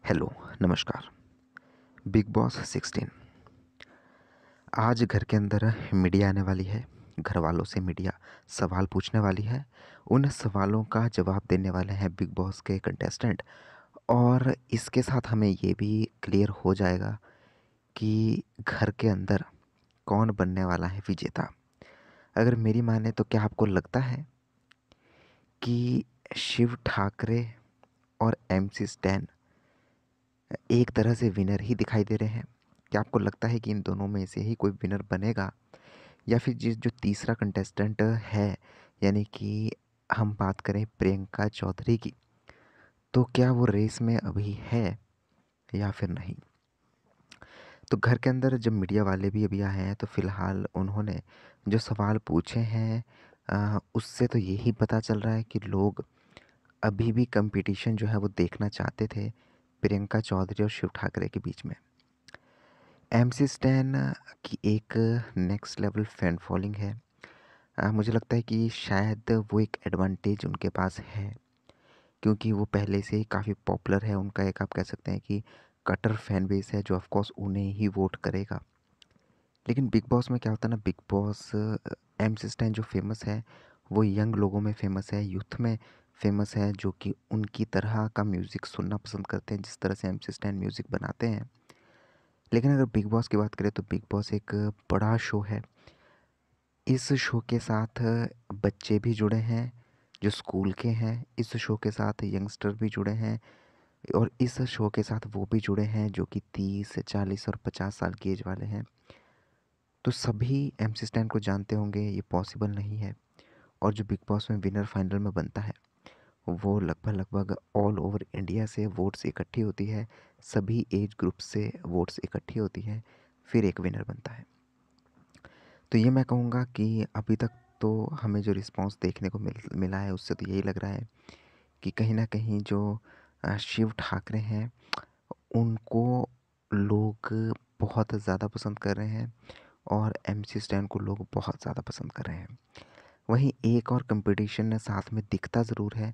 Hello, नमस्कार। Big boss 16 आज घर के अंदर मीडिया आने वाली है। घर वालों से मीडिया सवाल पूछने वाली है। उन सवालों का जवाब देने वाले हैं बिग बॉस के कंटेस्टेंट और इसके साथ हमें ये भी क्लियर हो जाएगा कि घर के अंदर कौन बनने वाला है विजेता। अगर मेरी माने तो क्या आपको लगता है कि शिव ठाकरे और एमसी स्टैन एक तरह से विनर ही दिखाई दे रहे हैं? क्या आपको लगता है कि इन दोनों में से ही कोई विनर बनेगा? या फिर जो तीसरा कंटेस्टेंट है, यानी कि हम बात करें प्रियंका चौधरी की, तो क्या वो रेस में अभी है या फिर नहीं? तो घर के अंदर जब मीडिया वाले भी अभी आए हैं तो फ़िलहाल उन्होंने जो सवाल पूछे हैं उससे तो यही पता चल रहा है कि लोग अभी भी कंपटीशन जो है वो देखना चाहते थे प्रियंका चौधरी और शिव ठाकरे के बीच में। एमसी स्टैन की एक नेक्स्ट लेवल फैन फॉलोइंग है। मुझे लगता है कि शायद वो एक एडवांटेज उनके पास है क्योंकि वो पहले से ही काफ़ी पॉपुलर है। उनका एक आप कह सकते हैं कि कटर फैन बेस है जो ऑफ कोर्स उन्हें ही वोट करेगा। लेकिन बिग बॉस में क्या होता है ना, बिग बॉस एमसी स्टैन जो फेमस है वो यंग लोगों में फेमस है, यूथ में फेमस है, जो कि उनकी तरह का म्यूज़िक सुनना पसंद करते हैं जिस तरह से एमसी स्टैन म्यूज़िक बनाते हैं। लेकिन अगर बिग बॉस की बात करें तो बिग बॉस एक बड़ा शो है। इस शो के साथ बच्चे भी जुड़े हैं जो स्कूल के हैं, इस शो के साथ यंगस्टर भी जुड़े हैं और इस शो के साथ वो भी जुड़े हैं जो कि 30, 40 और 50 साल की एज वाले हैं। तो सभी एमसी स्टैन को जानते होंगे, ये पॉसिबल नहीं है। और जो बिग बॉस में विनर फाइनल में बनता है वो लगभग ऑल ओवर इंडिया से वोट्स इकट्ठी होती है, सभी एज ग्रुप से वोट्स इकट्ठी होती हैं, फिर एक विनर बनता है। तो ये मैं कहूँगा कि अभी तक तो हमें जो रिस्पॉन्स देखने को मिला है उससे तो यही लग रहा है कि कहीं न कहीं जो शिव ठाकरे हैं उनको लोग बहुत ज़्यादा पसंद कर रहे हैं और एमसी स्टैन को लोग बहुत ज़्यादा पसंद कर रहे हैं। वहीं एक और कॉम्पिटिशन साथ में दिखता ज़रूर है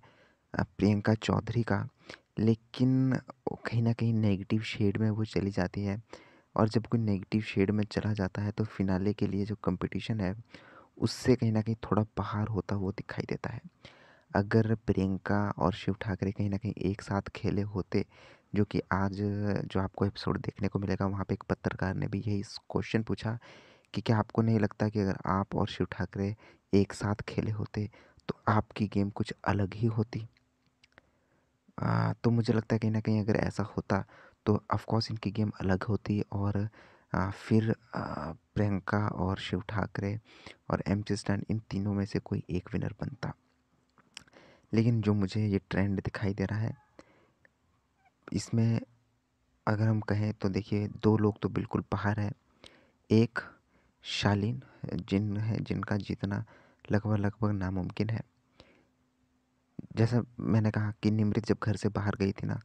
प्रियंका चौधरी का, लेकिन वो कहीं न कहीं नेगेटिव शेड में वो चली जाती है और जब कोई नेगेटिव शेड में चला जाता है तो फिनाले के लिए जो कॉम्पिटिशन है उससे कहीं न कहीं थोड़ा बाहर होता हुआ दिखाई देता है। अगर प्रियंका और शिव ठाकरे कहीं न कहीं एक साथ खेले होते, जो कि आज जो आपको एपिसोड देखने को मिलेगा वहाँ पे एक पत्रकार ने भी यही क्वेश्चन पूछा कि क्या आपको नहीं लगता कि अगर आप और शिव ठाकरे एक साथ खेले होते तो आपकी गेम कुछ अलग ही होती? तो मुझे लगता है कहीं न कहीं अगर ऐसा होता तो ऑफ़ कोर्स इनकी गेम अलग होती और फिर प्रियंका और शिव ठाकरे और एमसी स्टैन इन तीनों में से कोई एक विनर बनता। लेकिन जो मुझे ये ट्रेंड दिखाई दे रहा है, इसमें अगर हम कहें तो देखिए 2 लोग तो बिल्कुल बाहर हैं। एक शालीन जिनका जीतना लगभग नामुमकिन है। जैसा मैंने कहा कि निमृत जब घर से बाहर गई थी ना,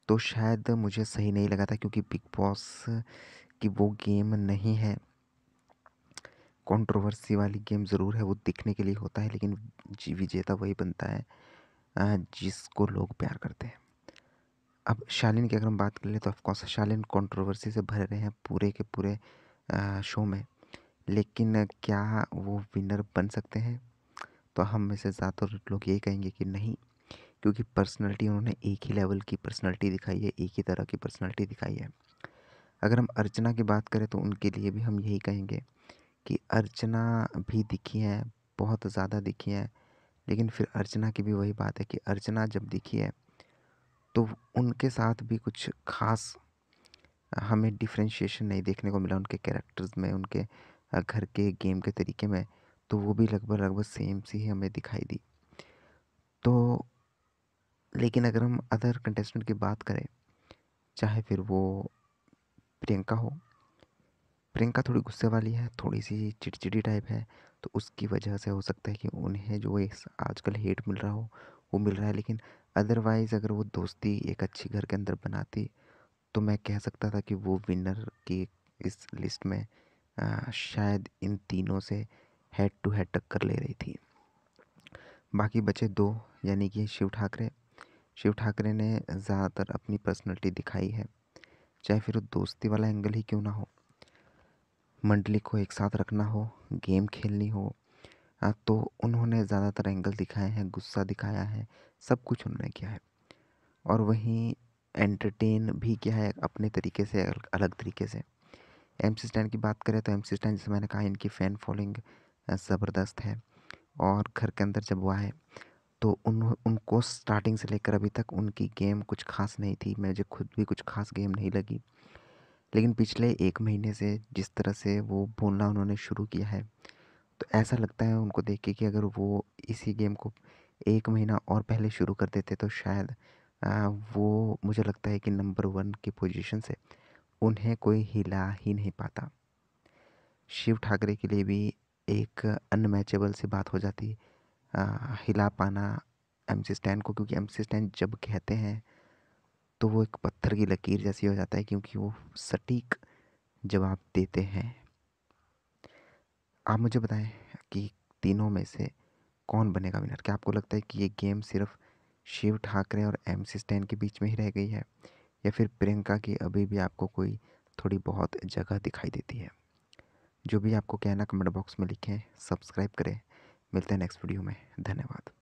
तो शायद मुझे सही नहीं लगा था क्योंकि बिग बॉस की वो गेम नहीं है। कंट्रोवर्सी वाली गेम ज़रूर है, वो दिखने के लिए होता है लेकिन विजेता वही बनता है जिसको लोग प्यार करते हैं। अब शालीन की अगर हम बात कर लें तो ऑफ कोर्स शालीन कंट्रोवर्सी से भरे रहे हैं पूरे के पूरे शो में। लेकिन क्या वो विनर बन सकते हैं? तो हम में से ज़्यादातर लोग यही कहेंगे कि नहीं, क्योंकि पर्सनैलिटी उन्होंने एक ही लेवल की पर्सनैलिटी दिखाई है, एक ही तरह की पर्सनैलिटी दिखाई है। अगर हम अर्चना की बात करें तो उनके लिए भी हम यही कहेंगे कि अर्चना भी दिखी हैं, बहुत ज़्यादा दिखी हैं। लेकिन फिर अर्चना की भी वही बात है कि अर्चना जब दिखी है तो उनके साथ भी कुछ ख़ास हमें डिफरेंशिएशन नहीं देखने को मिला उनके कैरेक्टर्स में, उनके घर के गेम के तरीके में। तो वो भी लगभग सेम सी ही हमें दिखाई दी। तो लेकिन अगर हम अदर कंटेस्टेंट की बात करें, चाहे फिर वो प्रियंका हो, प्रियंका थोड़ी गुस्से वाली है, थोड़ी-सी चिड़चिड़ी टाइप है, तो उसकी वजह से हो सकता है कि उन्हें जो इस आजकल हेट मिल रहा हो, वो मिल रहा है। लेकिन अदरवाइज़ अगर वो दोस्ती एक अच्छी घर के अंदर बनाती, तो मैं कह सकता था कि वो विनर की इस लिस्ट में शायद इन तीनों से हेड टू हेड टक्कर ले रही थी। बाकी बचे 2, यानी कि शिव ठाकरे शिव ठाकरे ने ज़्यादातर अपनी पर्सनैलिटी दिखाई है, चाहे फिर वो दोस्ती वाला एंगल ही क्यों ना हो, मंडली को एक साथ रखना हो, गेम खेलनी हो, तो उन्होंने ज़्यादातर एंगल दिखाए हैं, गुस्सा दिखाया है, सब कुछ उन्होंने किया है। और वहीं एंटरटेन भी किया है अपने तरीके से, अलग तरीके से। एमसी स्टैन की बात करें तो एमसी स्टैन, जैसे मैंने कहा, इनकी फ़ैन फॉलोइंग ज़बरदस्त है। और घर के अंदर जब वो आए तो उनको स्टार्टिंग से लेकर अभी तक उनकी गेम कुछ ख़ास नहीं थी, मुझे खुद भी कुछ ख़ास गेम नहीं लगी। लेकिन पिछले 1 महीने से जिस तरह से वो बोलना उन्होंने शुरू किया है, तो ऐसा लगता है उनको देख के कि अगर वो इसी गेम को 1 महीना और पहले शुरू कर देते तो शायद वो, मुझे लगता है कि नंबर 1 की पोजीशन से उन्हें कोई हिला ही नहीं पाता। शिव ठाकरे के लिए भी एक अनमैचेबल सी बात हो जाती, हिला पाना एमसी स्टैन को, क्योंकि एमसी स्टैन जब कहते हैं तो वो एक पत्थर की लकीर जैसी हो जाता है, क्योंकि वो सटीक जवाब देते हैं। आप मुझे बताएं कि तीनों में से कौन बनेगा विनर? क्या आपको लगता है कि ये गेम सिर्फ शिव ठाकरे और एमसी स्टैन के बीच में ही रह गई है, या फिर प्रियंका की अभी भी आपको कोई थोड़ी बहुत जगह दिखाई देती है? जो भी आपको कहना कमेंट बॉक्स में लिखें, सब्सक्राइब करें। मिलते हैं नेक्स्ट वीडियो में। धन्यवाद।